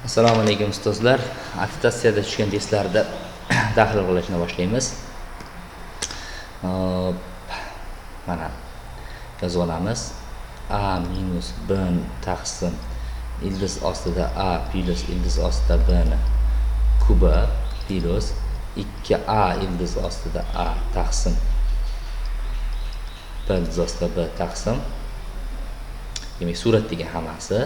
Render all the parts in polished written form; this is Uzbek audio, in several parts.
Assalomu alaykum ustozlar. Attestatsiyada tushgan testlarda tahlil qilishni boshlaymiz. Mana yozib olamiz. A minus B taqsim ildiz ostida A plus ildiz ostida B ni kubi plus 2A ildiz ostida A taqsim B ildiz ostida B taqsim. Demak, suratdagi hammasi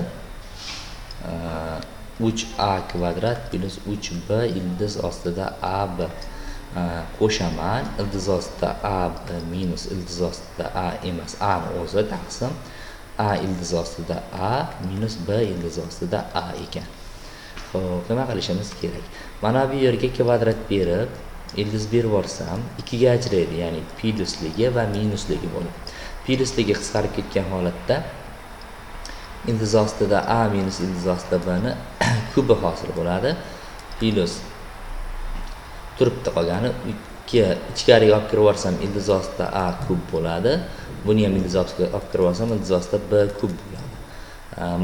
3a kvadrat plus 3b ildiz ostida ab qo'shaman ildiz ostida ab minus ildiz ostida a emas a ni o'zi taqsim a ildiz ostida a minus b ildiz ostida a ekan. Xo'p, nima qilishimiz kerak? Mana bu yerga kvadrat berib, ildiz berib yuborsam 2 ga ajraydi, ya'ni plusligi va minusligi bo'lib. Plusligi qisqarib ketgan holatda ildiz ostida a minus ildiz ostida b ni kubi hosil bo'ladi. Plus turibdi qolgani 2 ichkariga olib kirib yuborsam ildiz ostida a kub bo'ladi. Buni ham ildiz ostida olib kirib yuborsam ildiz ostida b kub bo'ladi.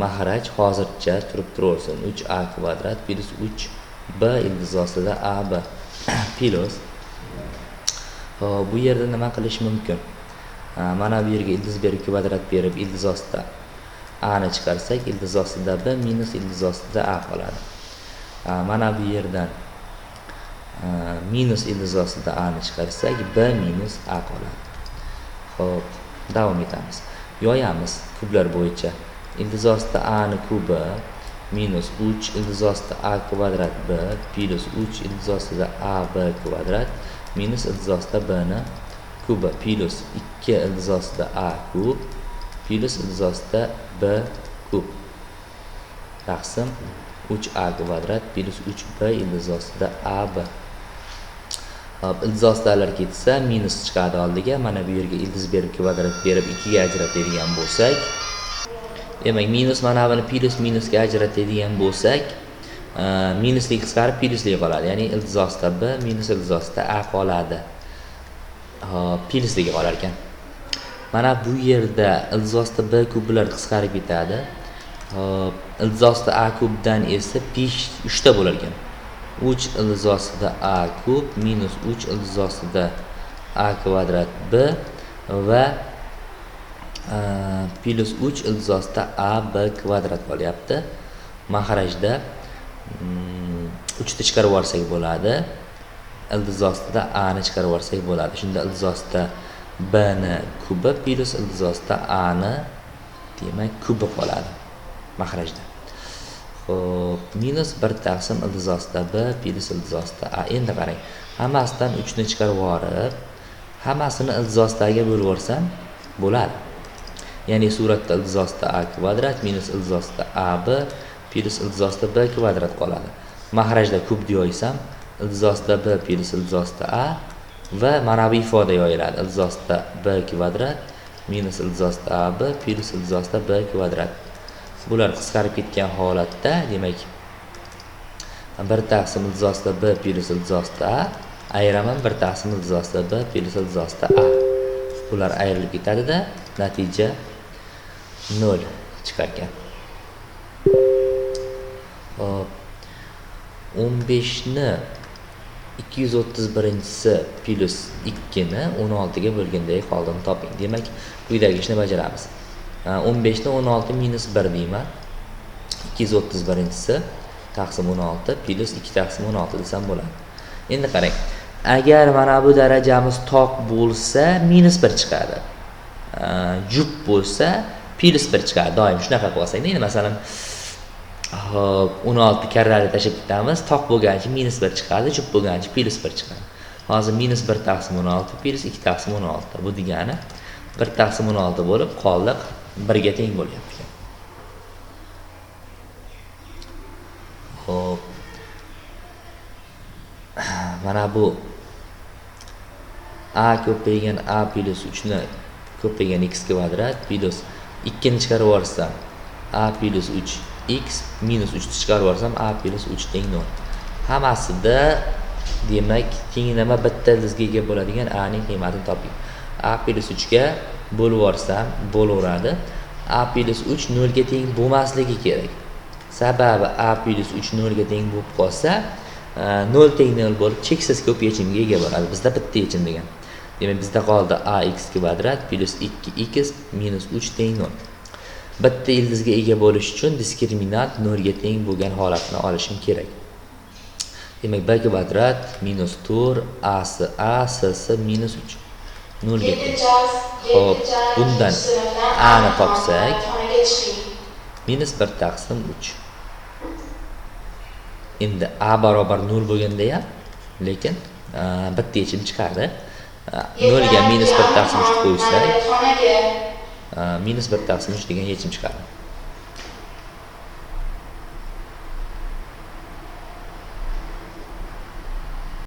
Mahraj hozircha turib turaversin. 3a kvadrat plus 3b ildiz ostida ab plus bu yerda nima qilish mumkin? Mana bu yerga ildiz berib kvadrat berib ildiz ostida a ni chiqarsak ildiz ostida b minus ildiz ostida a qoladi. Mana bu yerdan minus ildiz ostida a ni chiqarsak b minus a qoladi. Xo'p, davom etamiz. Yoyamiz kublar bo'yicha. Ildiz ostida a ni kubi minus 3 ildiz ostida a kvadrat b plus 3 ildiz ostida a b kvadrat minus ildiz ostida b ni kubi plus 2 ildiz ostida a kub plus ildiz ostida b kub taqsim 3a kvadrat plus 3b ildiz ostida ab. Ildiz ostidalar ketsa minus chiqadi oldiga. Mana bu yerga ildiz berib kvadrat berib 2 ga ajratadigan bo'lsak, demak minus mana buni plus minusga ajratadigan bo'lsak, minuslik qisqarib pluslik qoladi. Ya'ni ildiz ostida b minus ildiz ostida a qoladi. Plusligi qolar ekan. Mana bu yerda ildiz ostida b kublar qisqarib ketadi. Ildiz ostida a kubdan esa 3 ta bo'lar ekan. 3 ildiz ostida a kub minus 3 ildiz ostida a kvadrat b va plus 3 ildiz ostida a b kvadrat bo'lyapti. Mahrajda 3 ta chiqarib olsak bo'ladi. Ildiz ostida a ni chiqarib olsak bo'ladi. Shunda ildiz ostida b ni kubi plus ildiz ostida a ni demak kubi qoladi mahrajda. Xo'p, minus 1 taqsim ildiz ostida b plus ildiz ostida a. Endi qarang, hammasidan 3 ni chiqarib olib, hammasini ildiz ostidaga bo'lib yuborsam bo'ladi. Ya'ni suratda ildiz ostida a kvadrat minus ildiz ostida ab plus ildiz ostida b kvadrat qoladi. Mahrajda kubni yoysam ildiz ostida b plus ildiz ostida a va mana bu ifoda yoyiladi. Ildiz ostida b kvadrat minus ildiz ostida ab plus ildiz ostida b kvadrat. Bular qisqarib ketgan holatda, demak 1 taqsim ildiz ostida b plus ildiz ostida a ayiraman 1 taqsim ildiz ostida b plus ildiz ostida a. Bular ayrilib ketadi-da, natija 0 chiqar ekan. Hop, 15 ni 231-si plus 2 ni 16 ga bo'lgandagi holatni toping. Demak, quyidagi ishni bajaramiz. 15 ni 16 minus 1 deyman. 231-si taqsim 16 plus 2 taqsim 16 desam bo'ladi. Endi qarang. Agar mana bu darajamiz toq bo'lsa minus 1 chiqadi. Jup bo'lsa plus 1 chiqadi. Doim shunaqa qilsak. Endi masalan 16 karrali tashib ketamiz. Toq bo'lgancha minus 1 chiqadi, jup bo'lgancha plus 1 chiqadi. Hozir minus 1 taqsim 16 plus 2 taqsim 16. Bu degani 1 taqsim 16 bo'lib qoldiq 1 ga teng bo'lyapti. Xo'p. Mana bu a ko'paygan a plus 3 ni ko'paygan x kvadrat plus 2 ni chiqarib yuborsam a plus 3 x minus 3 ni chiqarib yuborsam a plus 3 teng 0. Hammasida demak tenglama bitta ildizga ega bo'ladigan a ning qiymatini toping. A plus 3 ga bo'lib yuborsam bo'laveradi. A plus 3 0 ga teng bo'lmasligi kerak. Sababi a plus 3 0 ga teng bo'lib qolsa, 0 teng 0 bo'lib cheksiz ko'p yechimga ega bo'ladi. Bizda bitta yechim degan. Demak, bizda qoldi ax kvadrat plus 2x minus 3 teng 0. Bitta ildizga ega bo'lish uchun diskriminant 0 ga teng bo'lgan holatni olishim kerak. Demak, b kvadrat minus 4 a s minus 3 0 ga teng. Xo'p, bundan a ni topsak, minus 1 taqsim 3. Endi a barobar 0 bo'lganda ham, lekin bitta yechim chiqardi. 0 ga minus 1 taqsim 3 qo'ysak, minus 1 taqsim 3 degan yechim chiqardi.